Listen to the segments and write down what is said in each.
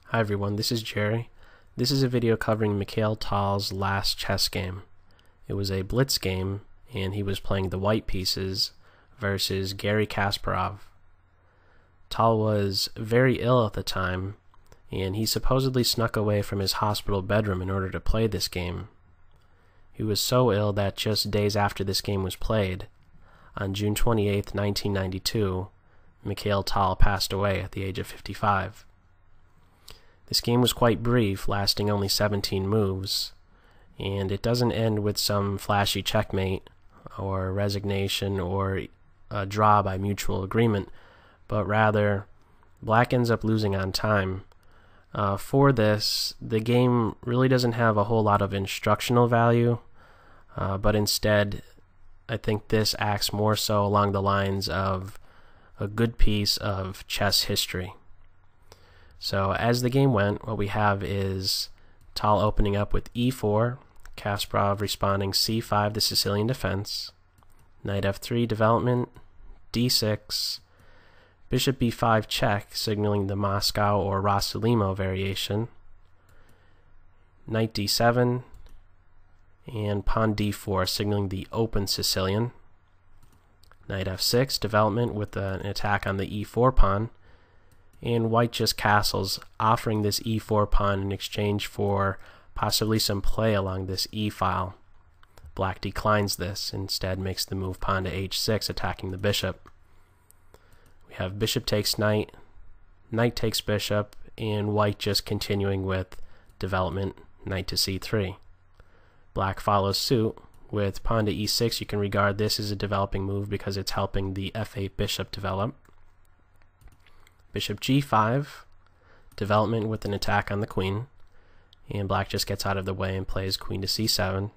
Hi everyone, this is Jerry. This is a video covering Mikhail's last chess game. It was a blitz game, and he was playing the white pieces versus Garry Kasparov. Tal was very ill at the time, and he supposedly snuck away from his hospital bedroom in order to play this game. He was so ill that just days after this game was played, on June 28, 1992, Mikhail passed away at the age of 55. This game was quite brief, lasting only 17 moves, and it doesn't end with some flashy checkmate or resignation or a draw by mutual agreement, but rather Black ends up losing on time. For this, the game really doesn't have a whole lot of instructional value, but instead I think this acts more so along the lines of a good piece of chess history. So as the game went, what we have is Tal opening up with e4, Kasparov responding c5, the Sicilian defense, knight f3 development, d6, bishop b5 check, signaling the Moscow or Rossolimo variation, knight d7, and pawn d4, signaling the open Sicilian, knight f6 development with an attack on the e4 pawn, and white just castles, offering this e4 pawn in exchange for possibly some play along this e file. Black declines this, instead makes the move pawn to h6, attacking the bishop. We have bishop takes knight, knight takes bishop, and white just continuing with development, knight to c3. Black follows suit with pawn to e6. You can regard this as a developing move because it's helping the f8 bishop develop. Bishop g5, development with an attack on the queen, and Black just gets out of the way and plays queen to c7.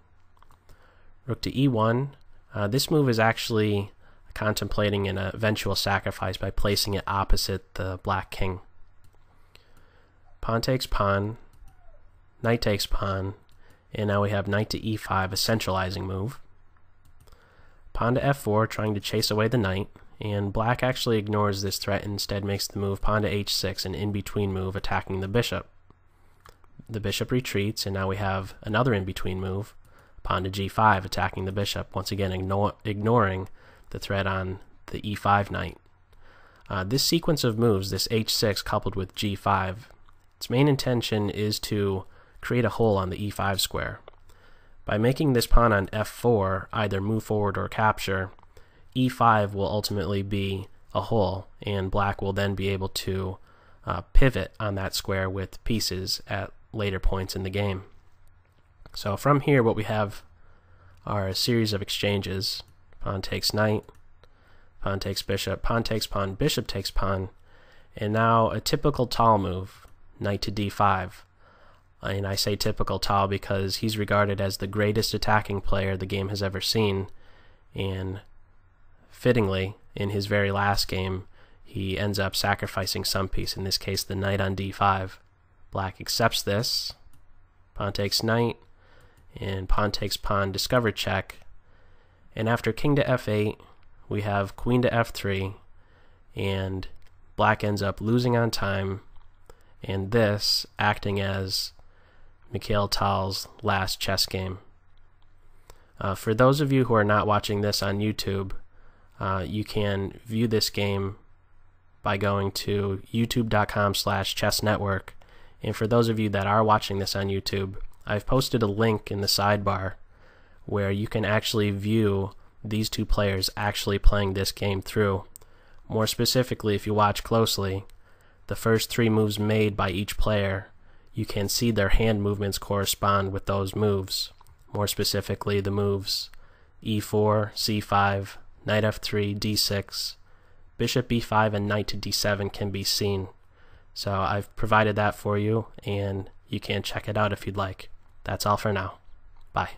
Rook to e1. This move is actually contemplating an eventual sacrifice by placing it opposite the Black king. Pawn takes pawn, knight takes pawn, and now we have knight to e5, a centralizing move. Pawn to f4, trying to chase away the knight, and Black actually ignores this threat and instead makes the move pawn to h6, an in-between move attacking the bishop. The bishop retreats, and now we have another in-between move, pawn to g5, attacking the bishop, once again ignoring the threat on the e5 knight. This sequence of moves, this h6 coupled with g5, its main intention is to create a hole on the e5 square. By making this pawn on f4 either move forward or capture, e5 will ultimately be a hole, and Black will then be able to pivot on that square with pieces at later points in the game. So from here, what we have are a series of exchanges. Pawn takes knight, pawn takes bishop, pawn takes pawn, bishop takes pawn, and now a typical Tal move, knight to d5. And I say typical Tal because he's regarded as the greatest attacking player the game has ever seen, and fittingly, in his very last game, he ends up sacrificing some piece, in this case the knight on d5. Black accepts this, pawn takes knight, and pawn takes pawn, discover check, and after king to f8, we have queen to f3, and Black ends up losing on time, and this acting as Mikhail Tal's last chess game. For those of you who are not watching this on YouTube, you can view this game by going to youtube.com/chessnetwork, and for those of you that are watching this on YouTube, I've posted a link in the sidebar where you can actually view these two players actually playing this game through. More specifically, if you watch closely, the first three moves made by each player, you can see their hand movements correspond with those moves. More specifically, the moves e4, c5, knight f3, d6, bishop b5, and knight to d7 can be seen. So I've provided that for you, and you can check it out if you'd like. That's all for now. Bye.